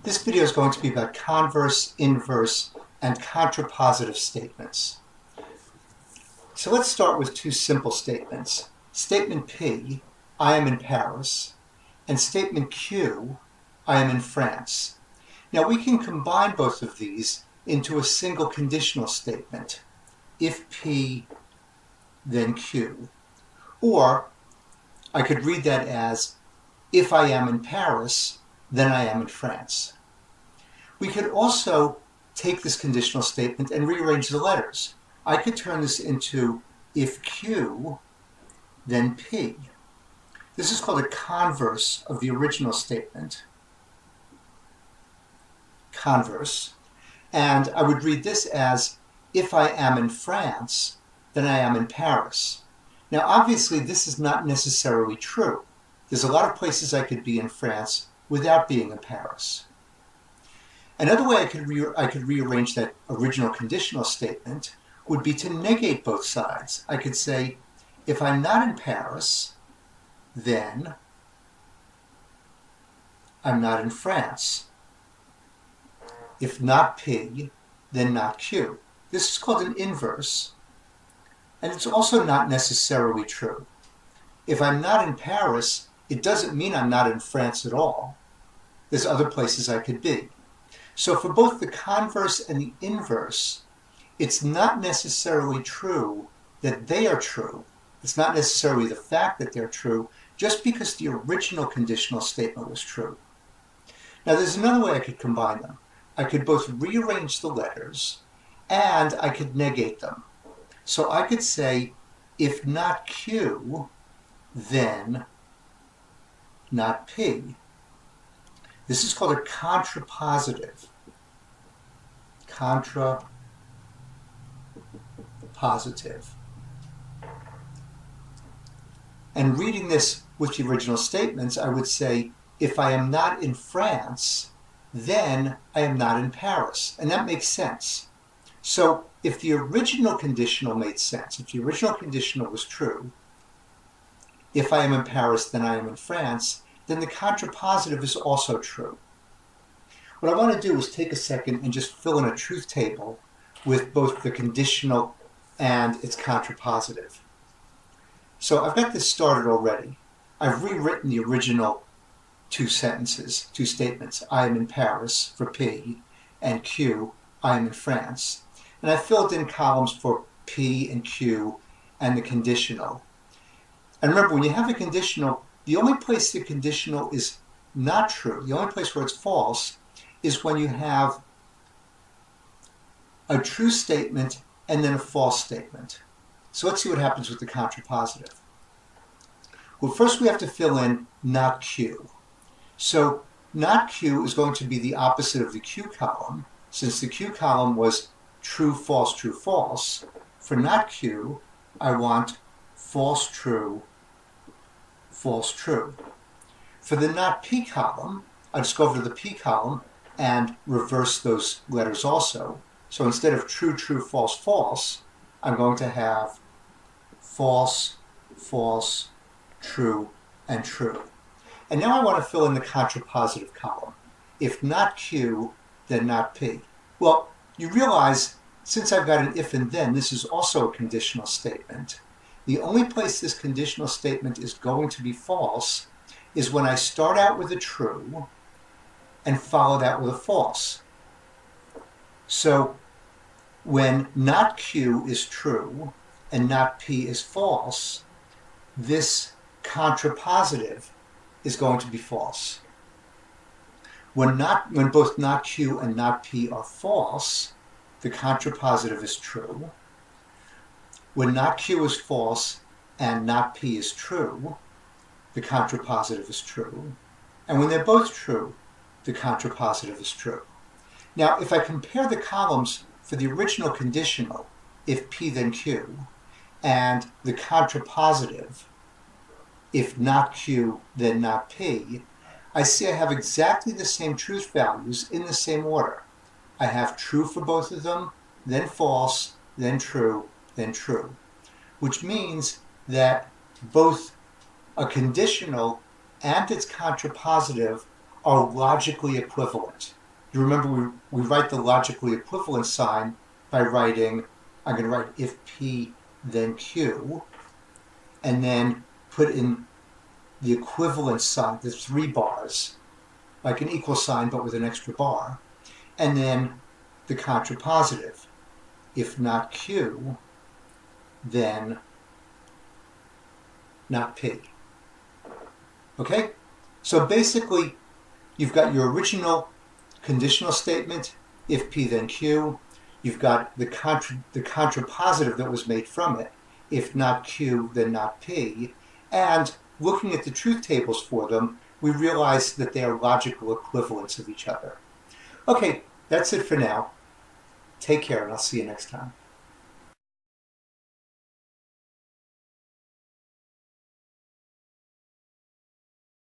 This video is going to be about converse, inverse, and contrapositive statements. So let's start with two simple statements. Statement P, I am in Paris, and statement Q, I am in France. Now we can combine both of these into a single conditional statement. If P, then Q. Or I could read that as, if I am in Paris, then I am in France. We could also take this conditional statement and rearrange the letters. I could turn this into if Q, then P. This is called a converse of the original statement. Converse. And I would read this as, if I am in France, then I am in Paris. Now obviously this is not necessarily true. There's a lot of places I could be in France without being in Paris. Another way I could rearrange that original conditional statement would be to negate both sides. I could say, if I'm not in Paris, then I'm not in France. If not P, then not Q. This is called an inverse, and it's also not necessarily true. If I'm not in Paris, it doesn't mean I'm not in France at all. There's other places I could be. So for both the converse and the inverse, it's not necessarily true that they are true. It's not necessarily the fact that they're true, just because the original conditional statement was true. Now there's another way I could combine them. I could both rearrange the letters and I could negate them. So I could say, if not Q, then not P. This is called a contrapositive. Contrapositive. And reading this with the original statements, I would say, if I am not in France, then I am not in Paris. And that makes sense. So if the original conditional made sense, if the original conditional was true, if I am in Paris, then I am in France, then the contrapositive is also true. What I want to do is take a second and just fill in a truth table with both the conditional and its contrapositive. So I've got this started already. I've rewritten the original two statements. I am in Paris for P, and Q, I am in France. And I filled in columns for P and Q and the conditional. And remember, when you have a conditional, the only place the conditional is not true, the only place where it's false, is when you have a true statement and then a false statement. So let's see what happens with the contrapositive. Well, first we have to fill in not Q. So not Q is going to be the opposite of the Q column. Since the Q column was true, false, true, false, for not Q, I want false, true, false, true. For the not P column, I just go over to the P column and reverse those letters also. So instead of true, true, false, false, I'm going to have false, false, true, and true. And now I want to fill in the contrapositive column. If not Q, then not P. Well, you realize, since I've got an if and then, this is also a conditional statement. The only place this conditional statement is going to be false is when I start out with a true and follow that with a false. So when not Q is true and not P is false, this contrapositive is going to be false. When both not Q and not P are false, the contrapositive is true. When not Q is false and not P is true, the contrapositive is true. And when they're both true, the contrapositive is true. Now, if I compare the columns for the original conditional, if P then Q, and the contrapositive, if not Q then not P, I see I have exactly the same truth values in the same order. I have true for both of them, then false, then true, which means that both a conditional and its contrapositive are logically equivalent. You remember we write the logically equivalent sign by writing, I'm going to write if P then Q, and then put in the equivalent sign, the 3 bars, like an equal sign but with an extra bar, and then the contrapositive. If not Q, then not P. Okay? So basically, you've got your original conditional statement, if P then Q. You've got the contrapositive that was made from it, if not Q, then not P. And looking at the truth tables for them, we realize that they are logical equivalents of each other. Okay, that's it for now. Take care, and I'll see you next time.